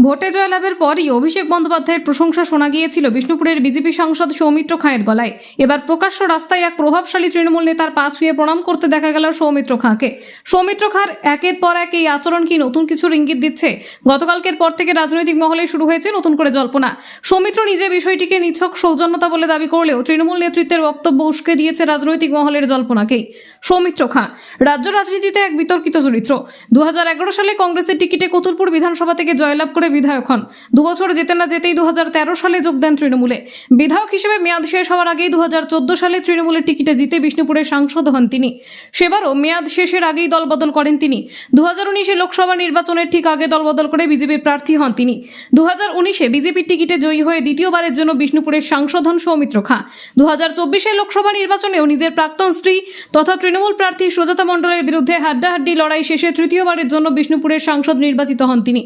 ভোটে জয়লাভের পরই অভিষেক বন্দ্যোপাধ্যায়ের প্রশংসা শোনা গিয়েছিল বিষ্ণুপুরের বিজেপি সাংসদ সৌমিত্র খাঁয়ের গলায়। এবার প্রকাশ্য রাস্তায় এক প্রভাবশালী তৃণমূল নেতার পা ছুঁয়ে প্রণাম করতে দেখা গেল সৌমিত্র খাঁকে। সৌমিত্র খাঁর একের পর এক এই আচরণ কি নতুন কিছুর ইঙ্গিত দিচ্ছে? গতকালকের পর থেকে রাজনৈতিক মহলে শুরু হয়েছে নতুন করে জল্পনা। সৌমিত্র নিজে বিষয়টিকে নিছক সৌজন্যতা বলে দাবি করলেও তৃণমূল নেতৃত্বের বক্তব্য উস্কে দিয়েছে রাজনৈতিক মহলের জল্পনাকেই। সৌমিত্র খাঁ রাজ্য রাজনীতিতে এক বিতর্কিত চরিত্র। 2011 সালে কংগ্রেসের টিকিটে কতুলপুর বিধানসভা থেকে জয়লাভ করে বিধায়ক হন। 2 বছর যেতে না যেতেই 2013 সালে যোগ দেন তৃণমূলে। বিধায়ক হিসেবে মেয়াদ শেষ হওয়ার আগেই 2014 সালে তৃণমূলের টিকিটে জিতে বিষ্ণুপুরের সাংসদ হন তিনি। সেবারও মেয়াদ শেষের আগেই দলবদল করেন তিনি। 2019 লোকসভা নির্বাচনের ঠিক আগে দলবদল করে বিজেপির প্রার্থী হন তিনি। 2019 বিজেপির টিকিটে জয়ী হয়ে দ্বিতীয়বারের জন্য বিষ্ণুপুরের সাংসদ হন সৌমিত্র খাঁ। 2024 লোকসভা নির্বাচনেও নিজের প্রাক্তন স্ত্রী তথা তৃণমূল প্রার্থী সুজাতা মণ্ডলের বিরুদ্ধে হাড্ডাহাড্ডি লড়াই শেষে তৃতীয়বারের জন্য বিষ্ণুপুরের সাংসদ নির্বাচিত হন তিনি।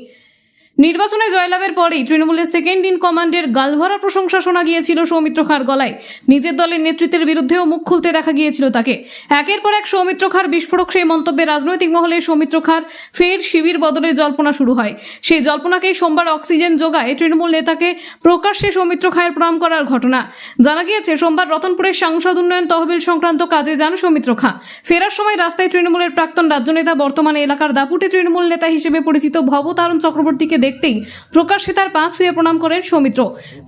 নির্বাচনে জয়লাভের পরেই তৃণমূলের সেকেন্ড ইন কমান্ডের গালভরা প্রশংসা শোনা গিয়েছিল সৌমিত্র খাঁর গলায়। নিজের দলের নেতৃত্বের বিরুদ্ধেও মুখ খুলতে দেখা গিয়েছিল তাকে। একের পর এক সৌমিত্র খাঁর বিস্ফোরক সেই মন্তব্যে রাজনৈতিক মহলে সৌমিত্র খাঁর ফের শিবির বদলের জল্পনা শুরু হয়। সেই জল্পনাকেই সোমবার অক্সিজেন যোগায় তৃণমূল নেতাকে প্রকাশ্যে সৌমিত্র খাঁয়ের প্রণাম করার ঘটনা। জানা গিয়েছে সোমবার রতনপুরের সাংসদ উন্নয়ন তহবিল সংক্রান্ত কাজে যান সৌমিত্র খাঁ। ফেরার সময় রাস্তায় তৃণমূলের প্রাক্তন রাজ্য নেতা বর্তমানে এলাকার দাপুটে তৃণমূল নেতা হিসেবে পরিচিত ভবতারণ চক্রবর্তীকে দেখতেই প্রকাশ্যে তার পা ছুঁয়ে প্রণাম করেন সৌমিত্র,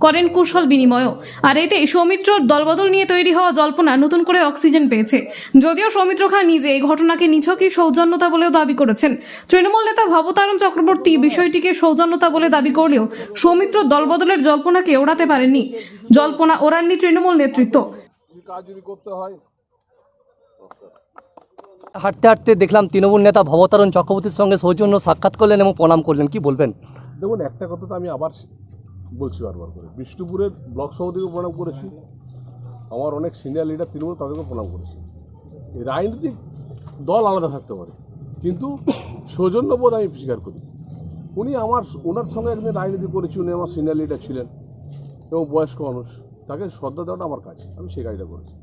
করেন কুশল বিনিময়ও। আর এতেই সৌমিত্রর দলবদল নিয়ে তৈরি হওয়া জল্পনা নতুন করে অক্সিজেন পেয়েছে। যদিও সৌমিত্র খাঁ নিজে এই ঘটনাকে নিছকই সৌজন্যতা বলেও দাবি করেছেন। তৃণমূল নেতা ভবতারণ চক্রবর্তী বিষয়টিকে সৌজন্যতা বলে দাবি করলেও সৌমিত্র দলবদলের জল্পনাকে ওড়াতে পারেননি। জল্পনা ওড়াননি তৃণমূল নেতৃত্ব। হাঁটতে হাঁটতে দেখলাম তৃণমূল নেতা ভবতারণ চক্রবর্তীর সঙ্গে সৌজন্য সাক্ষাৎ করলেন এবং প্রণাম করলেন, কি বলবেন? দেখুন, একটা কথা তো আমি আবার বলছি বারবার করে, বিষ্ণুপুরের ব্লক সভাপতিকে প্রণাম করেছি, আমার অনেক সিনিয়র লিডার তৃণমূল তাদেরকে প্রণাম করেছি। এই রাজনৈতিক দল আলাদা থাকতে পারে, কিন্তু সৌজন্যবোধ আমি স্বীকার করি। ওনার সঙ্গে একদিন রাজনীতি করেছি, উনি আমার সিনিয়র লিডার ছিলেন এবং বয়স্ক মানুষ, তাকে শ্রদ্ধা দেওয়াটা আমার কাজ, আমি সেই কাজটা করেছি।